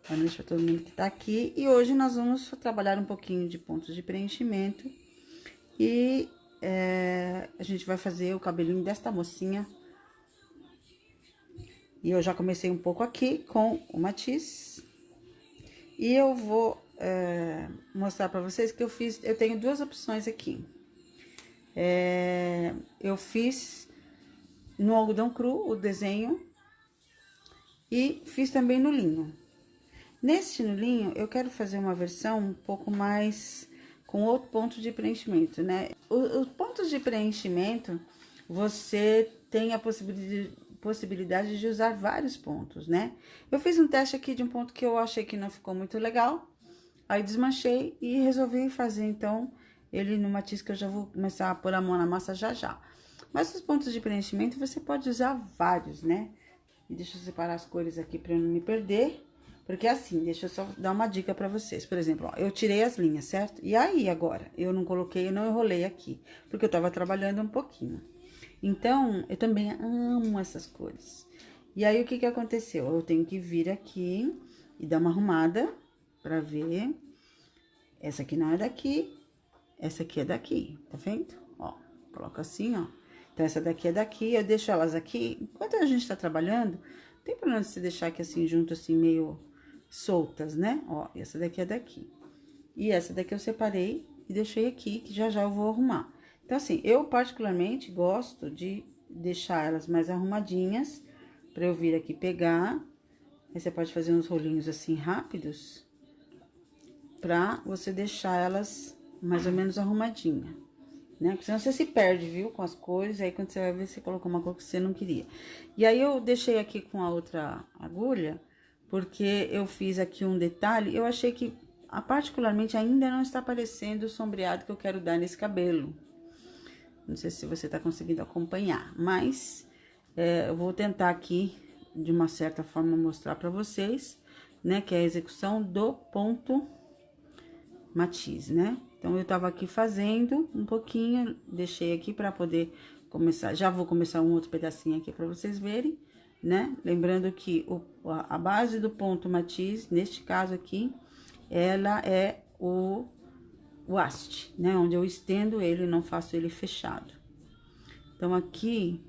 Boa noite para todo mundo que tá aqui. E hoje nós vamos trabalhar um pouquinho de pontos de preenchimento. E a gente vai fazer o cabelinho desta mocinha. E eu já comecei um pouco aqui com o Matisse. E eu vou mostrar para vocês que eu tenho duas opções aqui. Eu fiz no algodão cru o desenho e fiz também no linho. Neste no linho, eu quero fazer uma versão um pouco mais com outro ponto de preenchimento, né? Os pontos de preenchimento, você tem a possibilidade de usar vários pontos, né? Eu fiz um teste aqui de um ponto que eu achei que não ficou muito legal, aí desmanchei e resolvi fazer, então, ele no Matisse, que eu já vou começar a pôr a mão na massa já. Mas os pontos de preenchimento, você pode usar vários, né? E deixa eu separar as cores aqui pra eu não me perder. Porque assim, deixa eu só dar uma dica pra vocês. Por exemplo, ó, eu tirei as linhas, certo? E aí, agora, eu não enrolei aqui. Porque eu tava trabalhando um pouquinho. Então, eu também amo essas cores. E aí, o que que aconteceu? Eu tenho que vir aqui e dar uma arrumada pra ver. Essa aqui não é daqui, essa aqui é daqui, tá vendo? Ó, coloca assim, ó. Então, essa daqui é daqui, eu deixo elas aqui. Enquanto a gente tá trabalhando, não tem problema se deixar aqui assim, junto assim, meio soltas, né? Ó, essa daqui é daqui. E essa daqui eu separei e deixei aqui, que já eu vou arrumar. Então, assim, eu particularmente gosto de deixar elas mais arrumadinhas, pra eu vir aqui pegar. Aí, você pode fazer uns rolinhos assim, rápidos, pra você deixar elas mais ou menos arrumadinha, né? Porque senão você se perde, viu? Com as cores, aí quando você vai ver, você colocou uma cor que você não queria. E aí, eu deixei aqui com a outra agulha, porque eu fiz aqui um detalhe, eu achei que, particularmente, ainda não está aparecendo o sombreado que eu quero dar nesse cabelo. Não sei se você tá conseguindo acompanhar, mas eu vou tentar aqui, de uma certa forma, mostrar pra vocês, né, que é a execução do ponto Matisse, né? Então, eu tava aqui fazendo um pouquinho, deixei aqui pra poder começar, já vou começar um outro pedacinho aqui pra vocês verem, né? Lembrando que a base do ponto Matisse, neste caso aqui, ela é o haste, né? Onde eu estendo ele, não faço ele fechado. Então, aqui,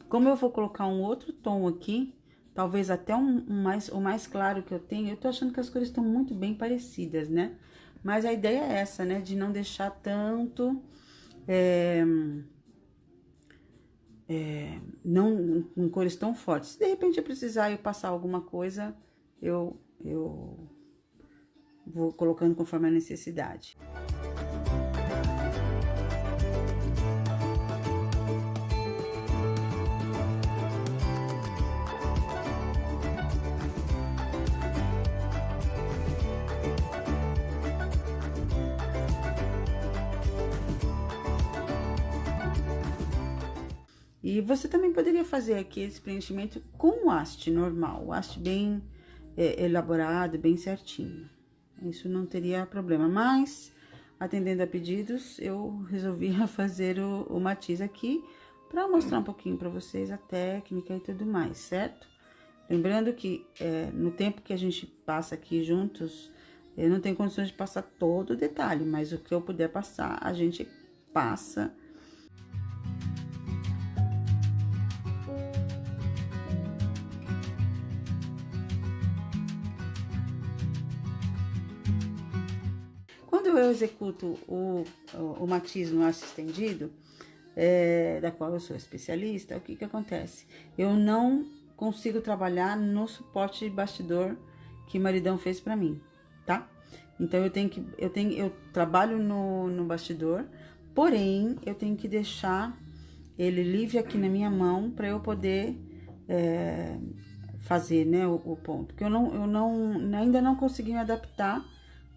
como eu vou colocar um outro tom aqui, talvez até o mais claro que eu tenho, eu tô achando que as cores estão muito bem parecidas, né? Mas a ideia é essa, né? De não deixar tanto... não com cores tão fortes. Se de repente eu precisar eu passar alguma coisa, eu vou colocando conforme a necessidade. E você também poderia fazer aqui esse preenchimento com o haste normal, o haste bem elaborado, bem certinho. Isso não teria problema, mas, atendendo a pedidos, eu resolvi fazer o Matisse aqui, para mostrar um pouquinho para vocês a técnica e tudo mais, certo? Lembrando que no tempo que a gente passa aqui juntos, eu não tenho condições de passar todo o detalhe, mas o que eu puder passar, a gente passa. Quando eu executo o Matisse no aço estendido, da qual eu sou especialista, o que que acontece? Eu não consigo trabalhar no suporte de bastidor que o maridão fez pra mim, tá? Então, eu trabalho no bastidor, porém, eu tenho que deixar ele livre aqui na minha mão pra eu poder fazer, né, o ponto. Porque ainda não consegui me adaptar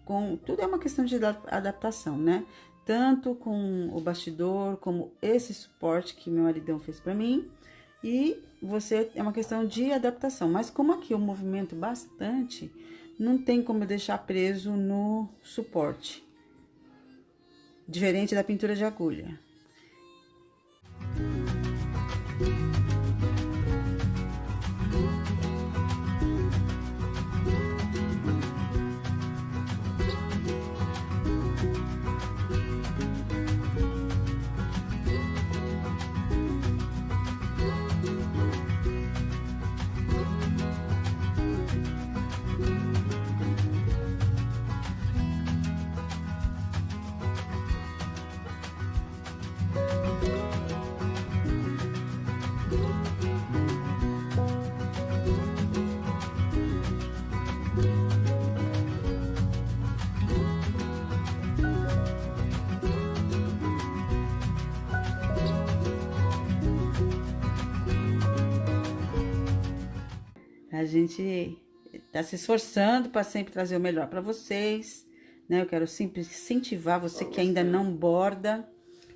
com... Tudo é uma questão de adaptação, né? Tanto com o bastidor, como esse suporte que meu maridão fez pra mim. E é uma questão de adaptação. Mas como aqui eu movimento bastante, não tem como eu deixar preso no suporte. Diferente da pintura de agulha. gente tá se esforçando para sempre trazer o melhor para vocês, né? Eu quero sempre incentivar você que ainda não borda,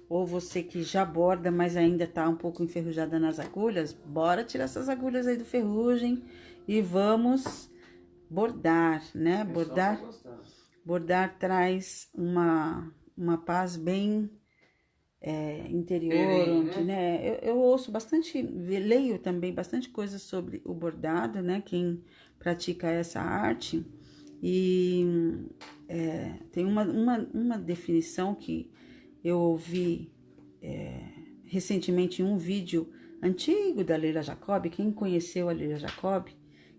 ou você que já borda, mas ainda tá um pouco enferrujada nas agulhas. Bora tirar essas agulhas aí do ferrugem e vamos bordar, né? Bordar traz uma paz bem interior, onde, né? Eu ouço bastante, leio também bastante coisas sobre o bordado, né? Quem pratica essa arte. E tem uma definição que eu ouvi recentemente em um vídeo antigo da Leila Jacob. Quem conheceu a Leila Jacob,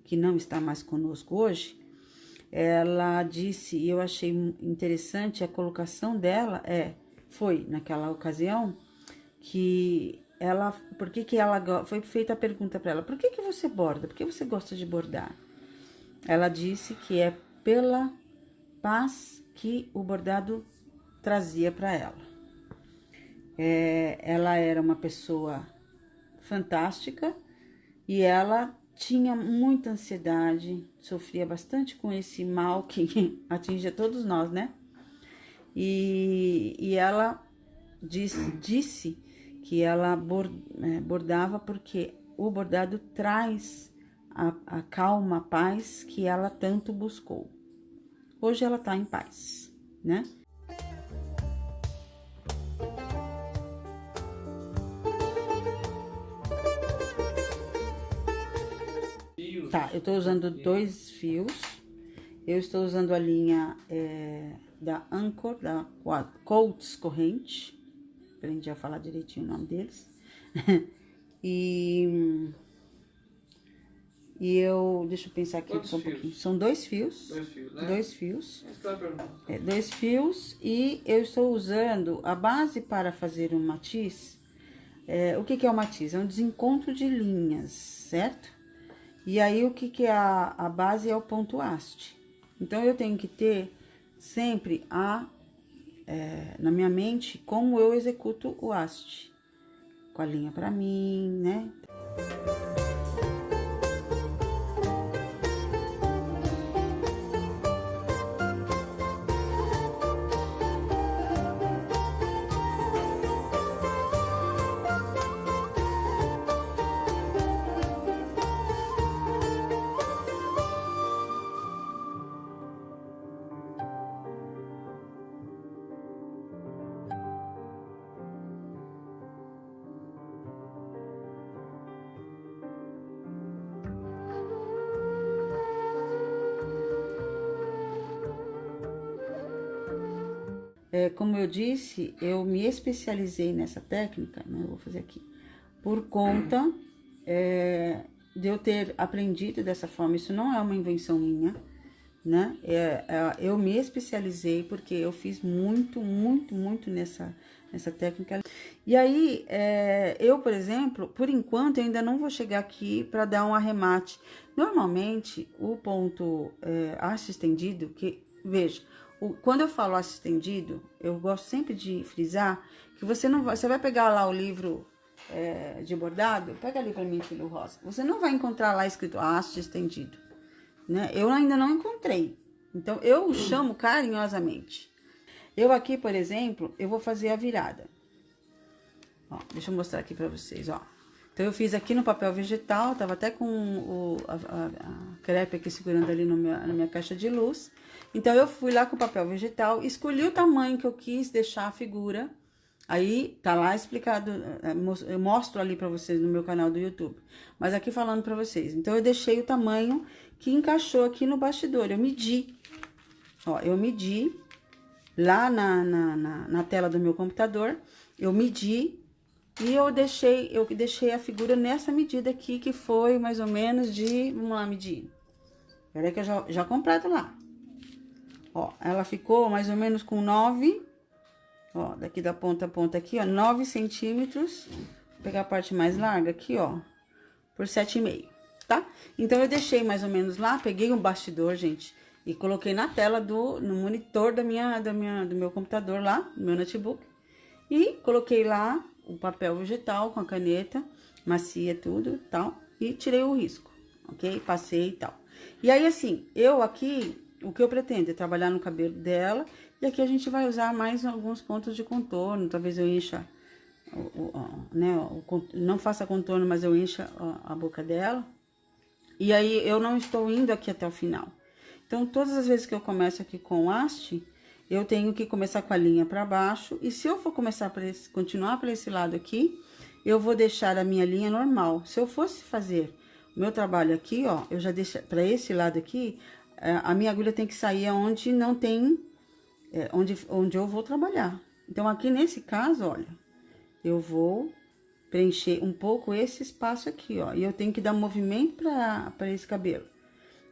que não está mais conosco hoje, ela disse, e eu achei interessante a colocação dela, foi naquela ocasião que ela, foi feita a pergunta para ela, por que você borda? Por que você gosta de bordar? Ela disse que é pela paz que o bordado trazia para ela. Ela era uma pessoa fantástica e ela tinha muita ansiedade, sofria bastante com esse mal que atinge a todos nós, né? E ela disse que ela bordava porque o bordado traz a calma, a paz que ela tanto buscou. Hoje ela tá em paz, né? Tá, eu tô usando 2 fios. Eu estou usando a linha da Anchor, da Coats Corrente. Aprendi a falar direitinho o nome deles. e eu, deixa eu pensar aqui só um pouquinho. São 2 fios. 2 fios, né? 2 fios. 2 fios. E eu estou usando a base para fazer um matiz. O que é o matiz? É um desencontro de linhas, certo? E aí, o que é a base? É o ponto haste. Então, eu tenho que ter sempre na minha mente como eu executo o haste. Com a linha pra mim, né? Como eu disse, eu me especializei nessa técnica, né? Eu vou fazer aqui, por conta de eu ter aprendido dessa forma. Isso não é uma invenção minha, né? Eu me especializei porque eu fiz muito nessa técnica. E aí, eu, por exemplo, por enquanto, eu ainda não vou chegar aqui para dar um arremate. Normalmente, o ponto haste estendido, que, veja, quando eu falo haste estendido, eu gosto sempre de frisar que você não vai, você vai pegar lá o livro de bordado, pega ali para mim, filho Rosa, você não vai encontrar lá escrito haste estendido, né? Eu ainda não encontrei, então eu chamo carinhosamente. Eu aqui, por exemplo, eu vou fazer a virada. Ó, deixa eu mostrar aqui para vocês, ó. Então, eu fiz aqui no papel vegetal, tava até com a crepe aqui segurando ali na minha caixa de luz. Então, eu fui lá com o papel vegetal, escolhi o tamanho que eu quis deixar a figura. Aí, tá lá explicado, eu mostro ali pra vocês no meu canal do YouTube. Mas aqui falando pra vocês. Então, eu deixei o tamanho que encaixou aqui no bastidor. Eu medi, ó, eu medi lá na tela do meu computador, eu medi. E eu deixei a figura nessa medida aqui, que foi mais ou menos de... Vamos lá medir. Peraí que eu já completo lá. Ó, ela ficou mais ou menos com 9... Ó, daqui da ponta a ponta aqui, ó, 9 centímetros. Vou pegar a parte mais larga aqui, ó, por 7,5, tá? Então, eu deixei mais ou menos lá, peguei um bastidor, gente, e coloquei na tela no monitor do meu computador lá, do meu notebook. E coloquei lá o papel vegetal com a caneta, macia tudo, tal, e tirei o risco. ok? Passei e tal. E aí, assim, eu aqui, o que eu pretendo é trabalhar no cabelo dela, e aqui a gente vai usar mais alguns pontos de contorno, talvez eu encha, né, não faça contorno, mas eu encha a boca dela. E aí, eu não estou indo aqui até o final. Então, todas as vezes que eu começo aqui com haste, eu tenho que começar com a linha para baixo. E se eu for começar continuar para esse lado aqui, eu vou deixar a minha linha normal. Se eu fosse fazer o meu trabalho aqui, ó, eu já deixo para esse lado aqui, a minha agulha tem que sair onde não tem, onde eu vou trabalhar. Então, aqui nesse caso, olha, eu vou preencher um pouco esse espaço aqui, ó. E eu tenho que dar movimento para esse cabelo.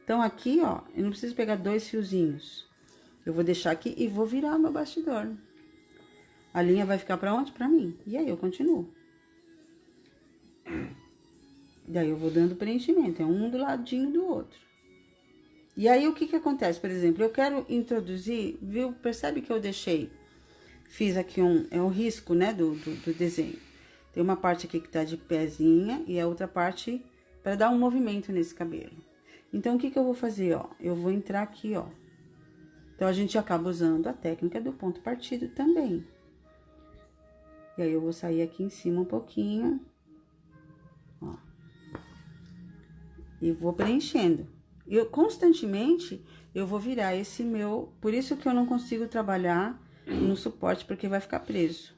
Então, aqui, ó, eu não preciso pegar 2 fiozinhos. Eu vou deixar aqui e vou virar meu bastidor. A linha vai ficar pra onde? Pra mim. E aí, eu continuo. Daí, eu vou dando preenchimento. É um do ladinho do outro. E aí, o que que acontece? Por exemplo, eu quero introduzir, viu? Percebe que eu deixei, fiz aqui um risco, né, do desenho. Tem uma parte aqui que tá de pezinha e a outra parte para dar um movimento nesse cabelo. Então, o que que eu vou fazer, ó? Eu vou entrar aqui, ó. Então, a gente acaba usando a técnica do ponto partido também. E aí, eu vou sair aqui em cima um pouquinho, ó. E vou preenchendo. Eu, constantemente, eu vou virar esse meu... Por isso que eu não consigo trabalhar no suporte, porque vai ficar preso.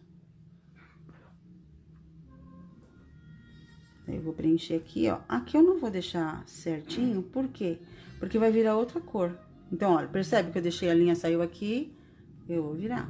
Aí, eu vou preencher aqui, ó. Aqui eu não vou deixar certinho, por quê? Porque vai virar outra cor. Então, olha, percebe que eu deixei a linha, saiu aqui, eu vou virar.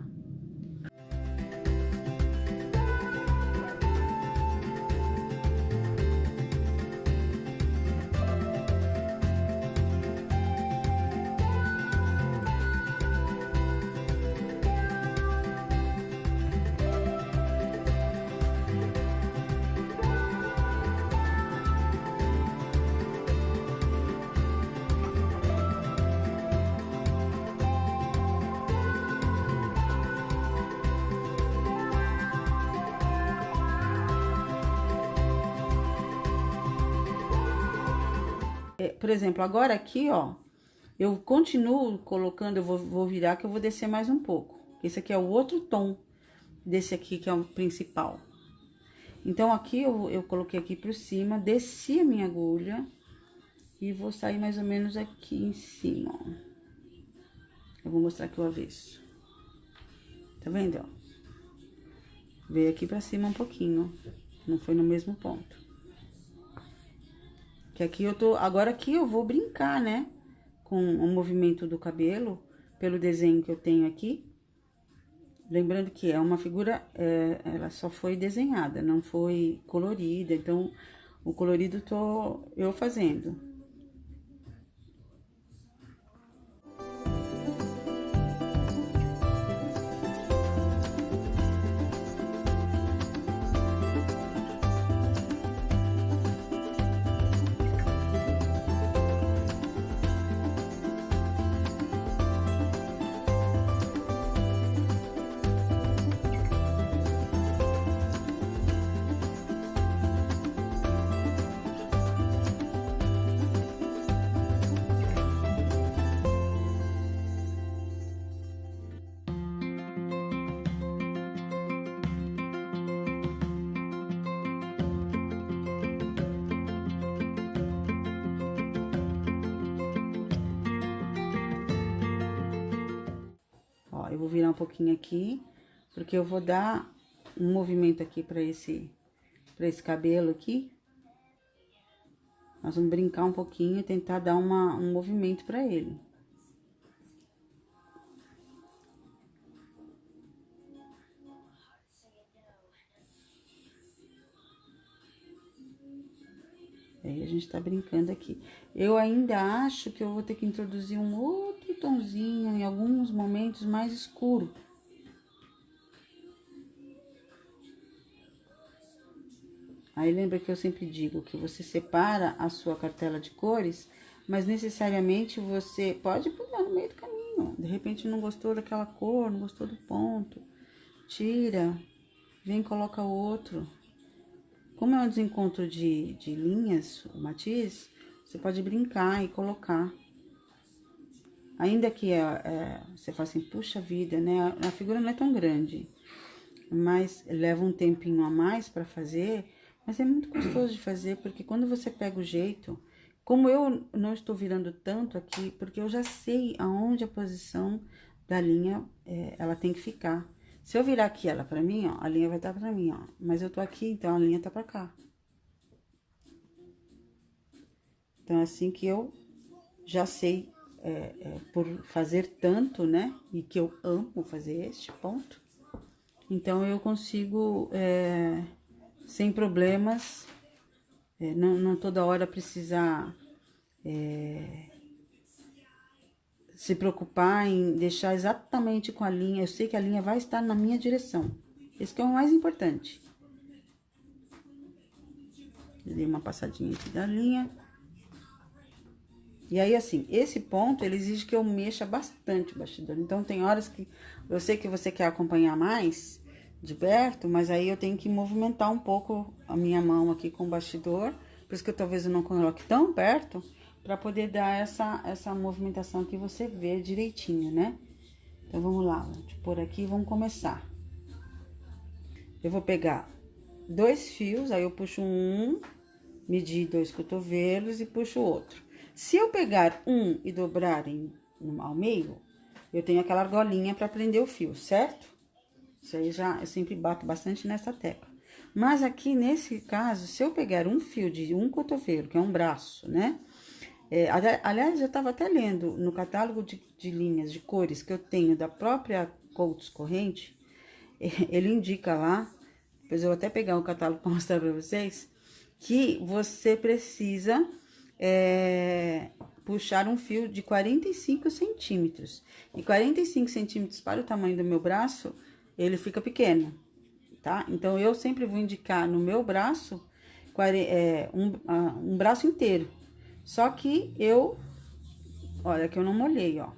Por exemplo, agora aqui, ó, eu continuo colocando, eu vou virar que eu vou descer mais um pouco. Esse aqui é o outro tom desse aqui, que é o principal. Então, aqui eu coloquei aqui por cima, desci a minha agulha e vou sair mais ou menos aqui em cima, ó. Eu vou mostrar aqui o avesso. Tá vendo, ó? Veio aqui pra cima um pouquinho, não foi no mesmo ponto. Que aqui eu tô... Agora aqui eu vou brincar, né? Com o movimento do cabelo, pelo desenho que eu tenho aqui. Lembrando que é uma figura, ela só foi desenhada, não foi colorida. Então, o colorido tô eu fazendo. Ó, eu vou virar um pouquinho aqui, porque eu vou dar um movimento aqui pra esse cabelo aqui. Nós vamos brincar um pouquinho e tentar dar um movimento pra ele. Aí, a gente tá brincando aqui. Eu ainda acho que eu vou ter que introduzir um outro tonzinho em alguns momentos mais escuro. Aí, lembra que eu sempre digo que você separa a sua cartela de cores, mas necessariamente você pode pular no meio do caminho. De repente, não gostou daquela cor, não gostou do ponto. Tira, vem e coloca outro. Como é um desencontro de linhas, o matiz, você pode brincar e colocar. Ainda que você fala assim, puxa vida, né? A figura não é tão grande, mas leva um tempinho a mais pra fazer, mas é muito gostoso de fazer, porque quando você pega o jeito, como eu não estou virando tanto aqui, porque eu já sei aonde a posição da linha, ela tem que ficar. Se eu virar aqui ela pra mim, ó, a linha vai estar pra mim, ó, mas eu tô aqui, então a linha tá pra cá. Então, é assim que eu já sei, por fazer tanto, né? E que eu amo fazer este ponto. Então, eu consigo, sem problemas, não toda hora precisar se preocupar em deixar exatamente com a linha. Eu sei que a linha vai estar na minha direção. Esse que é o mais importante. Dei uma passadinha aqui da linha. E aí, assim, esse ponto, ele exige que eu mexa bastante o bastidor. Então, tem horas que eu sei que você quer acompanhar mais de perto, mas aí eu tenho que movimentar um pouco a minha mão aqui com o bastidor. Por isso que talvez eu não coloque tão perto, para poder dar essa movimentação que você vê direitinho, né? Então, vamos lá, vou pôr aqui e vamos começar. Eu vou pegar 2 fios, aí eu puxo um, medir 2 cotovelos e puxo o outro. Se eu pegar um e dobrar ao meio, eu tenho aquela argolinha para prender o fio, certo? Isso aí eu sempre bato bastante nessa tecla. Mas aqui, nesse caso, se eu pegar um fio de um cotovelo, que é um braço, né? Aliás, eu estava até lendo no catálogo de linhas de cores que eu tenho da própria Coats Corrente, ele indica lá, depois eu vou até pegar o catálogo para mostrar para vocês, que você precisa puxar um fio de 45 centímetros. E 45 centímetros para o tamanho do meu braço, ele fica pequeno, tá? Então, eu sempre vou indicar no meu braço um braço inteiro. Só que olha que eu não molhei, ó.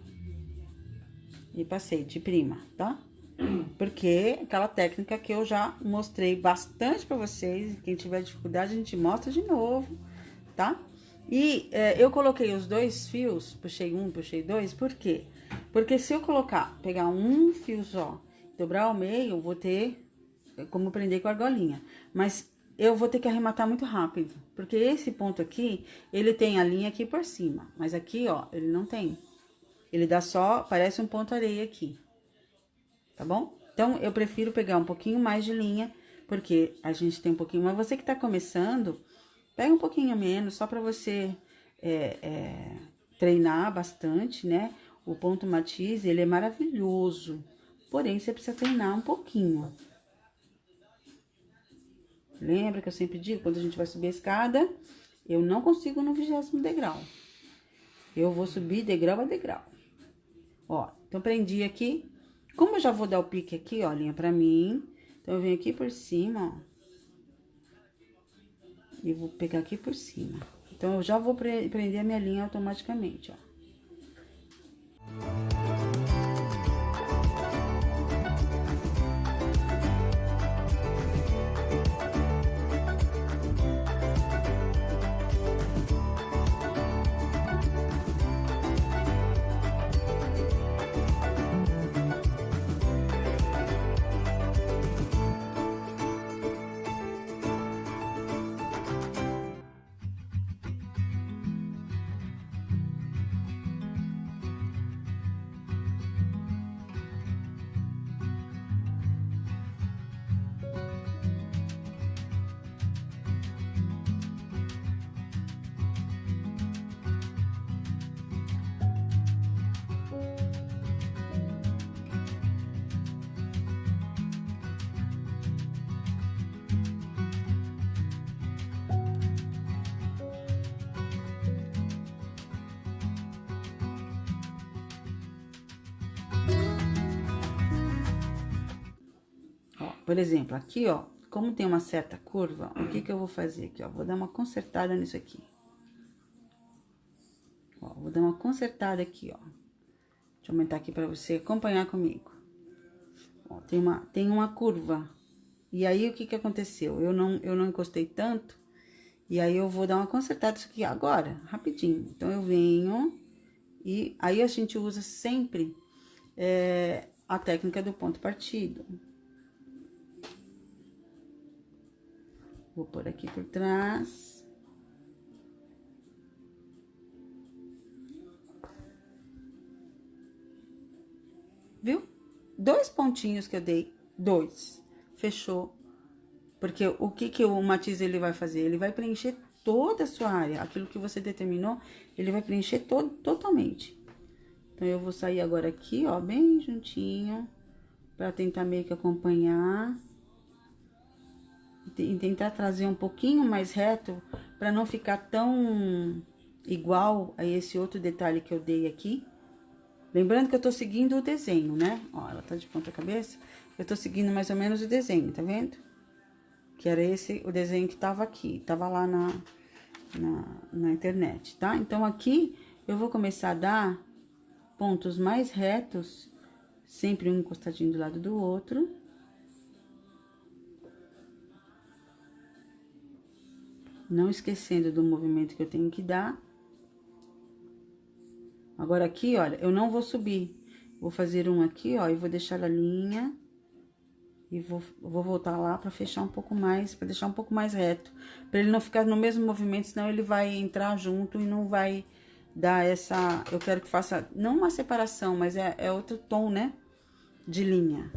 E passei de prima, tá? Porque aquela técnica que eu já mostrei bastante pra vocês, quem tiver dificuldade a gente mostra de novo, tá? E eu coloquei os 2 fios, puxei um, puxei 2, por quê? Porque se eu pegar um fio só, dobrar ao meio, eu vou ter como prender com a argolinha. Mas eu vou ter que arrematar muito rápido, porque esse ponto aqui, ele tem a linha aqui por cima, mas aqui, ó, ele não tem. Ele dá só, parece um ponto areia aqui, tá bom? Então, eu prefiro pegar um pouquinho mais de linha, porque a gente tem um pouquinho... Mas você que tá começando, pega um pouquinho menos, só pra você treinar bastante, né? O ponto matiz, ele é maravilhoso, porém, você precisa treinar um pouquinho. Lembra que eu sempre digo, quando a gente vai subir a escada, eu não consigo no 20º degrau. Eu vou subir degrau a degrau. Ó, então, prendi aqui. Como eu já vou dar o pique aqui, ó, linha pra mim. Então, eu venho aqui por cima, ó. E vou pegar aqui por cima. Então, eu já vou prender a minha linha automaticamente, ó. Por exemplo, aqui, ó, como tem uma certa curva, o que eu vou fazer aqui, ó? Vou dar uma consertada nisso aqui. Ó, vou dar uma consertada aqui, ó. Deixa eu aumentar aqui pra você acompanhar comigo. Ó, tem uma curva. E aí, o que aconteceu? Eu não encostei tanto, E aí, eu vou dar uma consertada isso aqui agora, rapidinho. Então, eu venho e aí a gente usa sempre a técnica do ponto partido. Vou pôr aqui por trás. Viu? 2 pontinhos que eu dei, 2. Fechou. Porque o que o Matiz ele vai fazer? Ele vai preencher toda a sua área. Aquilo que você determinou, ele vai preencher totalmente. Então, eu vou sair agora aqui, ó, bem juntinho, pra tentar meio que acompanhar. E tentar trazer um pouquinho mais reto, pra não ficar tão igual a esse outro detalhe que eu dei aqui. Lembrando que eu tô seguindo o desenho, né? Ó, ela tá de ponta cabeça. Eu tô seguindo mais ou menos o desenho, tá vendo? Que era esse, o desenho que tava aqui, tava lá na internet, tá? Então, aqui, eu vou começar a dar pontos mais retos, sempre um encostadinho do lado do outro. Não esquecendo do movimento que eu tenho que dar. Agora, aqui, olha, eu não vou subir. Vou fazer um aqui, ó, e vou deixar a linha. E vou voltar lá pra fechar um pouco mais, pra deixar um pouco mais reto. Pra ele não ficar no mesmo movimento, senão ele vai entrar junto e não vai dar essa... Eu quero que faça, não uma separação, mas é outro tom, né? De linha.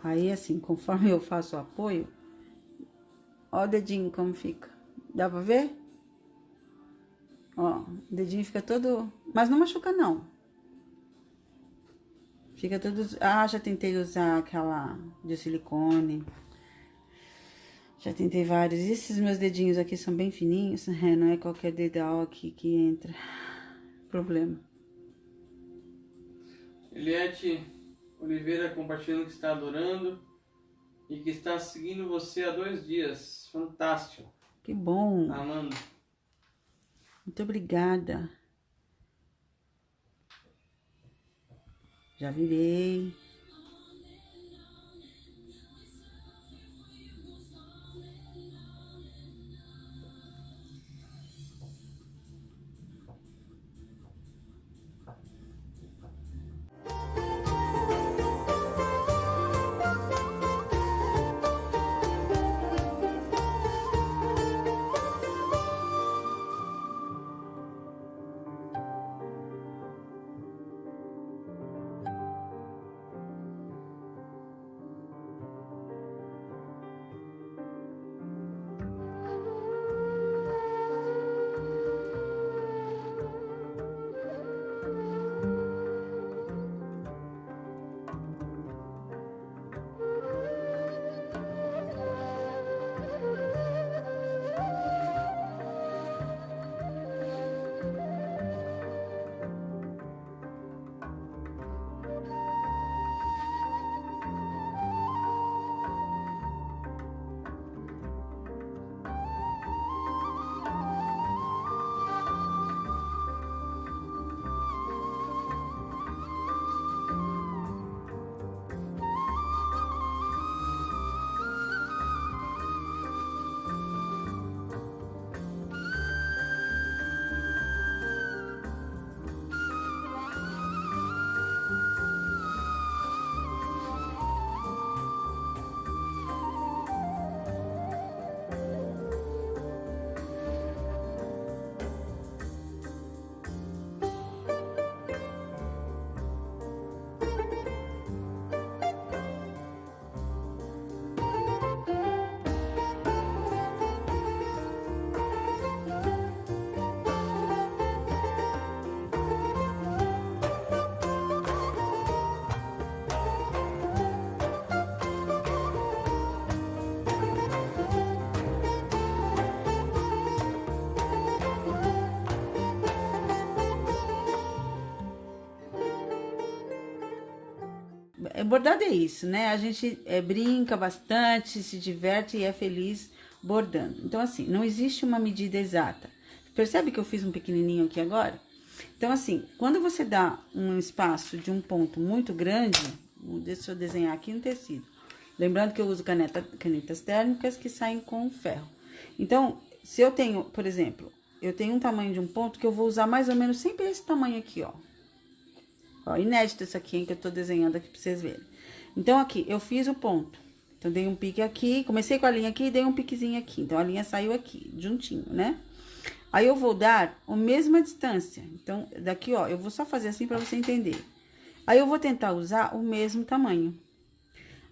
Aí, assim, conforme eu faço o apoio, ó o dedinho como fica. Dá pra ver? Ó, o dedinho fica todo... Mas não machuca, não. Fica todo... Ah, já tentei usar aquela de silicone. Já tentei vários. E esses meus dedinhos aqui são bem fininhos. Não é qualquer dedal aqui que entra. Problema. Eliette Oliveira compartilhando que está adorando e que está seguindo você há 2 dias. Fantástico. Que bom. Amando. Muito obrigada. Já virei. bordado é isso, né? A gente brinca bastante, se diverte e é feliz bordando. Então, assim, não existe uma medida exata. Percebe que eu fiz um pequenininho aqui agora? Então, assim, quando você dá um espaço de um ponto muito grande, deixa eu desenhar aqui no tecido. Lembrando que eu uso canetas térmicas que saem com ferro. Então, se eu tenho, por exemplo, eu tenho um tamanho de um ponto que eu vou usar mais ou menos sempre esse tamanho aqui, ó. Ó, inédito esse aqui, hein, que eu tô desenhando aqui pra vocês verem. Então, aqui, eu fiz o ponto. Então, dei um pique aqui, comecei com a linha aqui e dei um piquezinho aqui. Então, a linha saiu aqui, juntinho, né? Aí, eu vou dar a mesma distância. Então, daqui, ó, eu vou só fazer assim pra você entender. Aí, eu vou tentar usar o mesmo tamanho.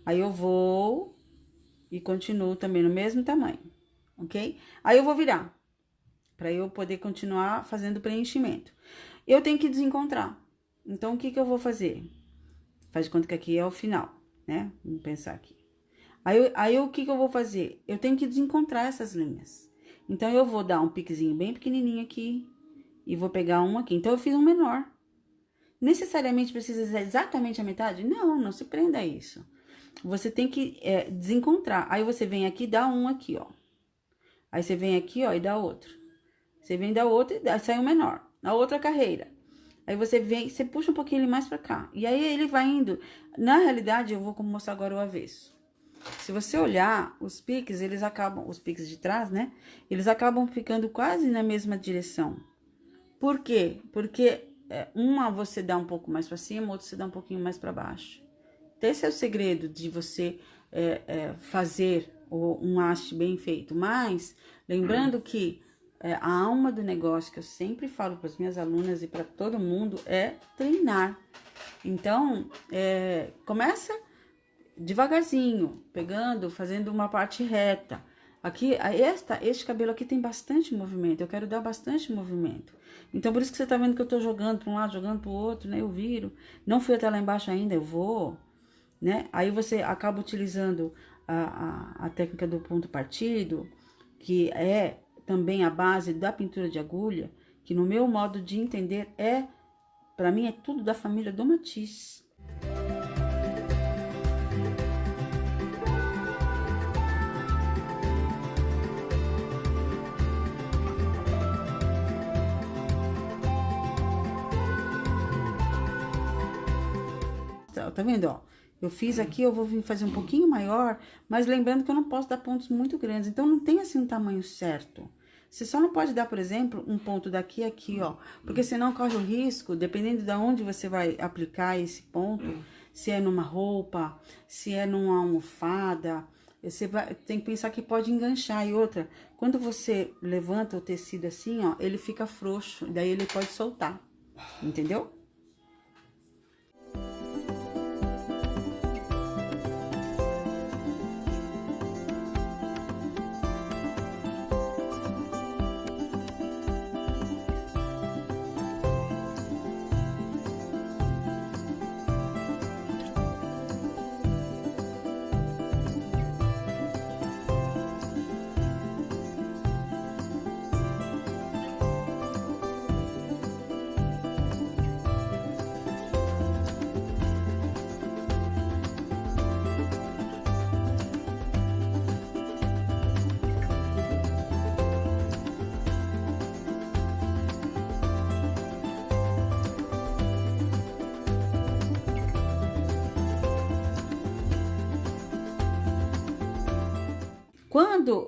Aí, eu vou e continuo também no mesmo tamanho, ok? Aí, eu vou virar, pra eu poder continuar fazendo preenchimento. Eu tenho que desencontrar. Então, o que que eu vou fazer? Faz de conta que aqui é o final, né? Vamos pensar aqui. Aí o que que eu vou fazer? Eu tenho que desencontrar essas linhas. Então, eu vou dar um piquezinho bem pequenininho aqui e vou pegar um aqui. Então, eu fiz um menor. Necessariamente precisa ser exatamente a metade? Não, não se prenda a isso. Você tem que desencontrar. Aí, você vem aqui e dá um aqui, ó. Aí, você vem aqui, ó, e dá outro. Você vem e dá outro e sai um menor. A outra carreira. Aí, você vem, você puxa um pouquinho ele mais pra cá. E aí, ele vai indo. Na realidade, eu vou mostrar agora o avesso. Se você olhar, os piques, eles acabam... Os piques de trás, né? Eles acabam ficando quase na mesma direção. Por quê? Porque uma você dá um pouco mais pra cima, outra você dá um pouquinho mais pra baixo. Então, esse é o segredo de você fazer um haste bem feito. Mas, lembrando que a alma do negócio, que eu sempre falo para as minhas alunas e para todo mundo, é treinar. Então, começa devagarzinho, pegando, fazendo uma parte reta. Aqui, este cabelo aqui tem bastante movimento, eu quero dar bastante movimento. Então, por isso que você tá vendo que eu tô jogando para um lado, jogando pro outro, né? Eu viro. Não fui até lá embaixo ainda, eu vou, né? Aí você acaba utilizando a técnica do ponto partido, que é também a base da pintura de agulha, que no meu modo de entender para mim é tudo da família do Matisse. Tá vendo, ó? Eu fiz aqui, eu vou vir fazer um pouquinho maior, mas lembrando que eu não posso dar pontos muito grandes. Então, não tem assim um tamanho certo. Você só não pode dar, por exemplo, um ponto daqui e aqui, ó. Porque senão corre o risco, dependendo de onde você vai aplicar esse ponto, se é numa roupa, se é numa almofada, tem que pensar que pode enganchar. E outra, quando você levanta o tecido assim, ó, ele fica frouxo, daí ele pode soltar, entendeu?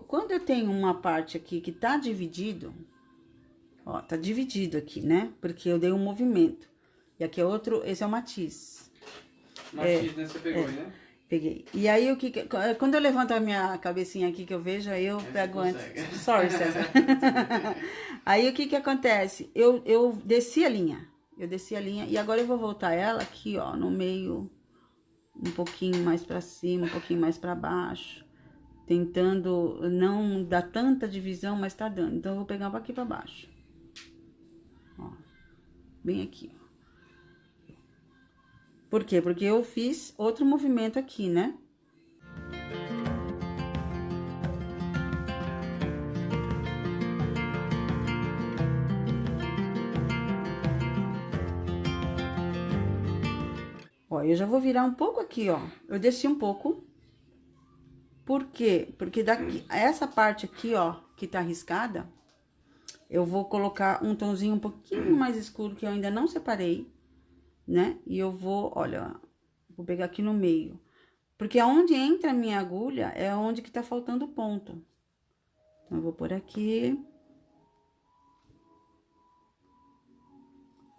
Quando eu tenho uma parte aqui que tá dividido, ó, tá dividido aqui, né? Porque eu dei um movimento. E aqui é outro, esse é o Matisse. Matisse, né? Você pegou, né? Peguei. E aí, quando eu levanto a minha cabecinha aqui que eu vejo, aí eu pego antes. Sorry, César. Aí, o que acontece? Eu desci a linha. Eu desci a linha e agora eu vou voltar ela aqui, ó, no meio, um pouquinho mais pra cima, um pouquinho mais pra baixo. Tentando não dar tanta divisão, mas tá dando. Então, eu vou pegar aqui pra baixo. Ó, bem aqui, ó. Por quê? Porque eu fiz outro movimento aqui, né? Ó, eu já vou virar um pouco aqui, ó. Eu desci um pouco. Por quê? Porque daqui, essa parte aqui, ó, que tá riscada, eu vou colocar um tomzinho um pouquinho mais escuro, que eu ainda não separei, né? E eu vou, olha, vou pegar aqui no meio. Porque aonde entra a minha agulha é onde que tá faltando ponto. Então, eu vou por aqui.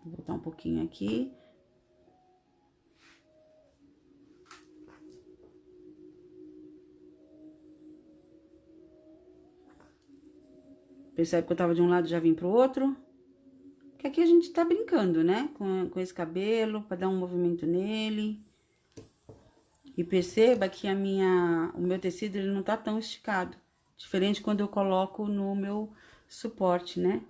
Vou botar um pouquinho aqui. Percebe que eu tava de um lado e já vim pro outro? Porque aqui a gente tá brincando, né? Com esse cabelo, pra dar um movimento nele. E perceba que o meu tecido, ele não tá tão esticado. Diferente quando eu coloco no meu suporte, né?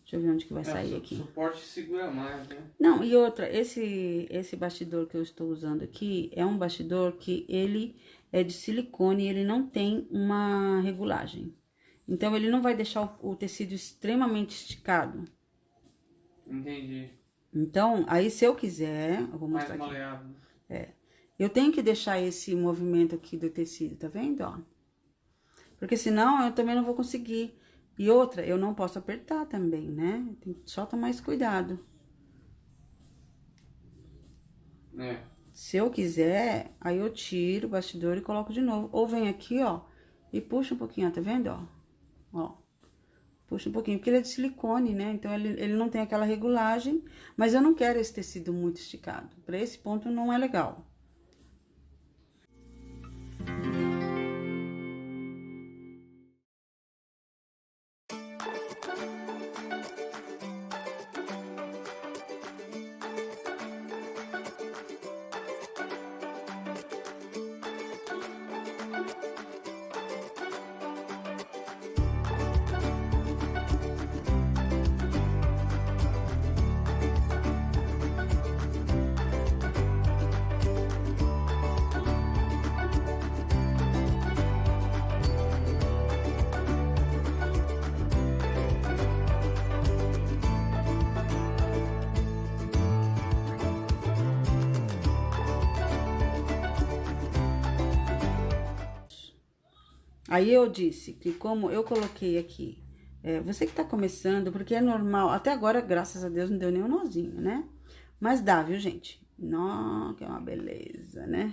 Deixa eu ver onde que vai sair aqui. O suporte segura mais, né? Não, e outra, esse bastidor que eu estou usando aqui é um bastidor que ele é de silicone e ele não tem uma regulagem. Então, ele não vai deixar o tecido extremamente esticado. Entendi. Então, aí se eu quiser, eu vou mostrar Mais aqui. maleável. Eu tenho que deixar esse movimento aqui do tecido, tá vendo, ó? Porque senão eu também não vou conseguir. E outra, eu não posso apertar também, né? Tem que só tomar esse cuidado. Se eu quiser, aí eu tiro o bastidor e coloco de novo. Ou vem aqui, ó, e puxa um pouquinho, ó, tá vendo, ó? Ó, puxa um pouquinho, porque ele é de silicone, né? Então, ele não tem aquela regulagem, mas eu não quero esse tecido muito esticado. Pra esse ponto, não é legal. Aí eu disse que como eu coloquei aqui, você que tá começando, porque é normal, até agora, graças a Deus, não deu nenhum nozinho, né? Mas dá, viu, gente? Nó, que é uma beleza, né?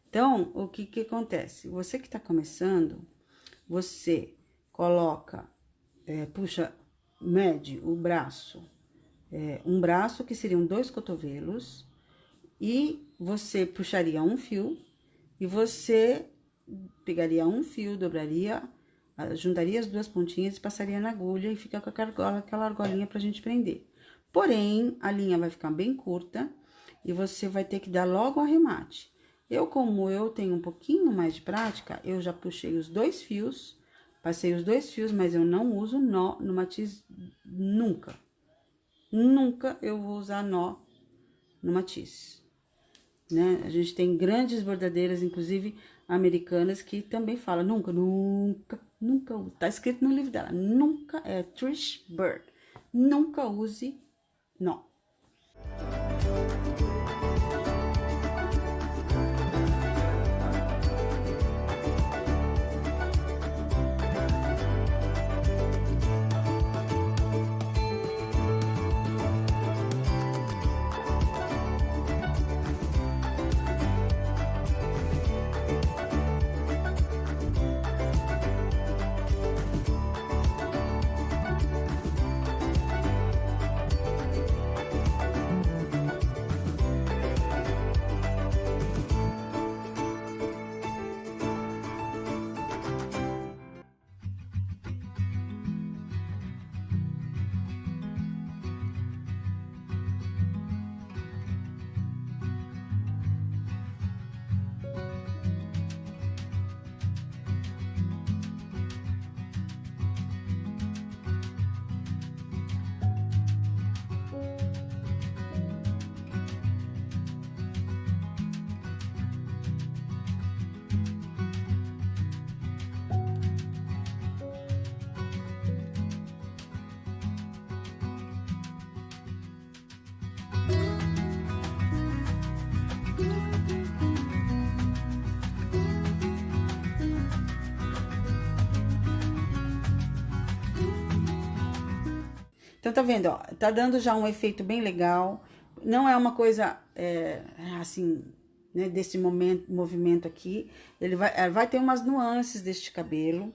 Então, o que que acontece? Você que tá começando, você coloca, puxa, mede o braço, um braço que seriam 2 cotovelos, e você puxaria um fio, e você pegaria um fio, dobraria, juntaria as 2 pontinhas e passaria na agulha e fica com aquela argolinha pra gente prender. Porém, a linha vai ficar bem curta e você vai ter que dar logo o arremate. Como eu tenho um pouquinho mais de prática, eu já puxei os 2 fios, passei os 2 fios, mas eu não uso nó no matiz nunca. Nunca eu vou usar nó no matiz, né? A gente tem grandes bordadeiras, inclusive americanas, que também falam nunca, nunca, nunca, tá escrito no livro dela, nunca, é Trish Bird, nunca use nó. Então, tá vendo, ó? Tá dando já um efeito bem legal. Não é uma coisa, assim, né, desse movimento aqui. Ele vai ter umas nuances deste cabelo.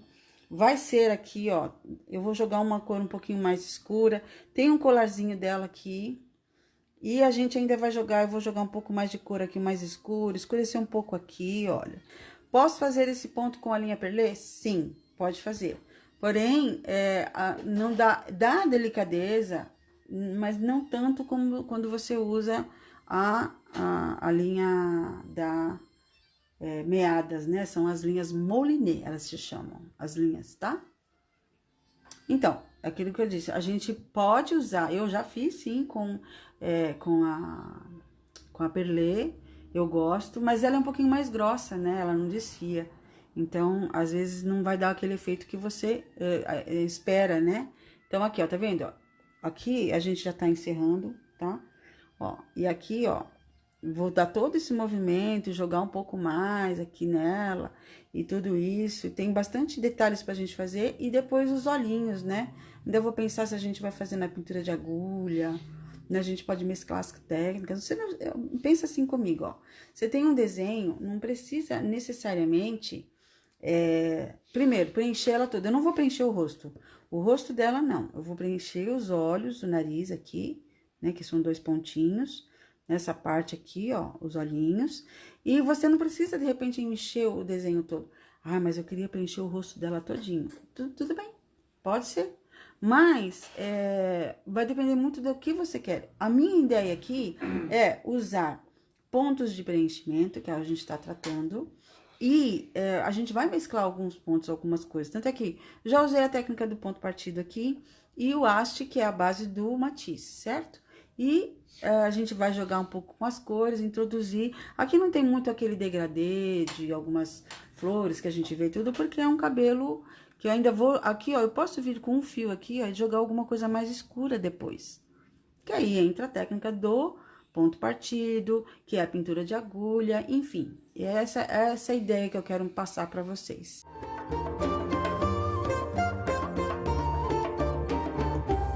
Vai ser aqui, ó, eu vou jogar uma cor um pouquinho mais escura. Tem um colarzinho dela aqui. E a gente ainda vai jogar, eu vou jogar um pouco mais de cor aqui, mais escuro, escurecer um pouco aqui, olha. Posso fazer esse ponto com a linha perlê? Sim, pode fazer. Porém, não dá delicadeza, mas não tanto como quando você usa a linha da meadas, né? São as linhas mouliné, elas se chamam, as linhas, tá? Então, aquilo que eu disse, a gente pode usar, eu já fiz sim com a perlê, eu gosto, mas ela é um pouquinho mais grossa, né? Ela não desfia. Então, às vezes não vai dar aquele efeito que você espera, né? Então, aqui, ó, tá vendo? Ó, aqui a gente já tá encerrando, tá? Ó, e aqui, ó, vou dar todo esse movimento, jogar um pouco mais aqui nela e tudo isso. Tem bastante detalhes pra gente fazer e depois os olhinhos, né? Ainda vou pensar se a gente vai fazer na pintura de agulha, né? A gente pode mesclar as técnicas. Você não, pensa assim comigo, ó. Você tem um desenho, não precisa necessariamente, primeiro, preencher ela toda. Eu não vou preencher o rosto dela não. Eu vou preencher os olhos, o nariz aqui, né? Que são 2 pontinhos. Nessa parte aqui, ó, os olhinhos. E você não precisa, de repente, encher o desenho todo. Ah, mas eu queria preencher o rosto dela todinho. Tudo bem, pode ser. Mas, vai depender muito do que você quer. A minha ideia aqui é usar pontos de preenchimento, que a gente tá tratando. E a gente vai mesclar alguns pontos, algumas coisas. Tanto é que já usei a técnica do ponto partido aqui. E o haste, que é a base do matiz, certo? E a gente vai jogar um pouco com as cores, introduzir. Aqui não tem muito aquele degradê de algumas flores que a gente vê tudo, porque é um cabelo que eu ainda vou... Aqui, ó, eu posso vir com um fio aqui, ó, e jogar alguma coisa mais escura depois. Que aí entra a técnica do ponto partido, que é a pintura de agulha, enfim. E essa é a ideia que eu quero passar para vocês.